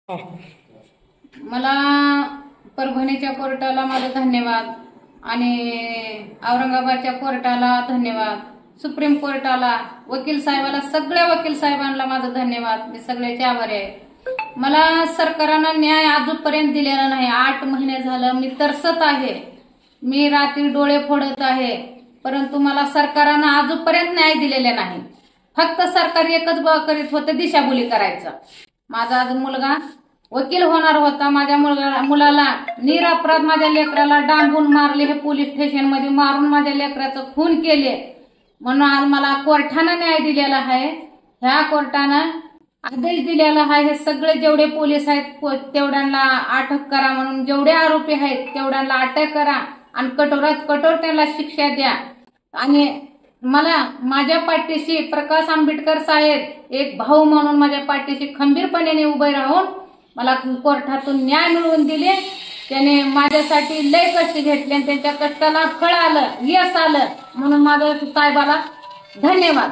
मला परभणीच्या कोर्टाला माझा धन्यवाद आणि औरंगाबादच्या कोर्टाला धन्यवाद, सुप्रीम कोर्टाला, वकील साहेबाला, सगळ्या वकील साहेबांना माझा धन्यवाद। मी सगळ्याचे आभारी आहे। मला सरकारनं न्याय अजूनपर्यंत दिलेला नाही। 8 महिने झालं मी तरसत आहे, मी रात्री डोळे फोडत आहे, परंतु मला सरकारनं अजूनपर्यंत न्याय दिलेला नाही। फक्त सरकार एकच करीत होते, दिशाभूली करायचं। माझा आज मुलगा वकील होणार होता, माझ्या मुलाला निरपराध माझ्या लेकराला डांबून मारले, हे पोलीस स्टेशन मध्ये मारून माझ्या लेकराचं खून केले, म्हणून आज मला कोर्टानं न्याय दिलेला आहे। ह्या कोर्टानं आदेश दिलेला आहे, हे सगळे जेवढे पोलीस आहेत तेवढ्यांना अटक करा, म्हणून जेवढे आरोपी आहेत तेवढ्यांना अटक करा आणि कठोरात कठोर त्यांना शिक्षा द्या। आणि मला माझ्या पाठीशी प्रकाश आंबेडकर साहेब एक भाऊ म्हणून माझ्या पाठीशी खंबीरपणे उभे राहून मला कोर्टातून न्याय मिळवून दिले। त्याने माझ्यासाठी लय कष्ट घेतले आणि त्यांच्या कष्टाला फळ आलं, यश आलं, म्हणून माझ्या साहेबाला धन्यवाद।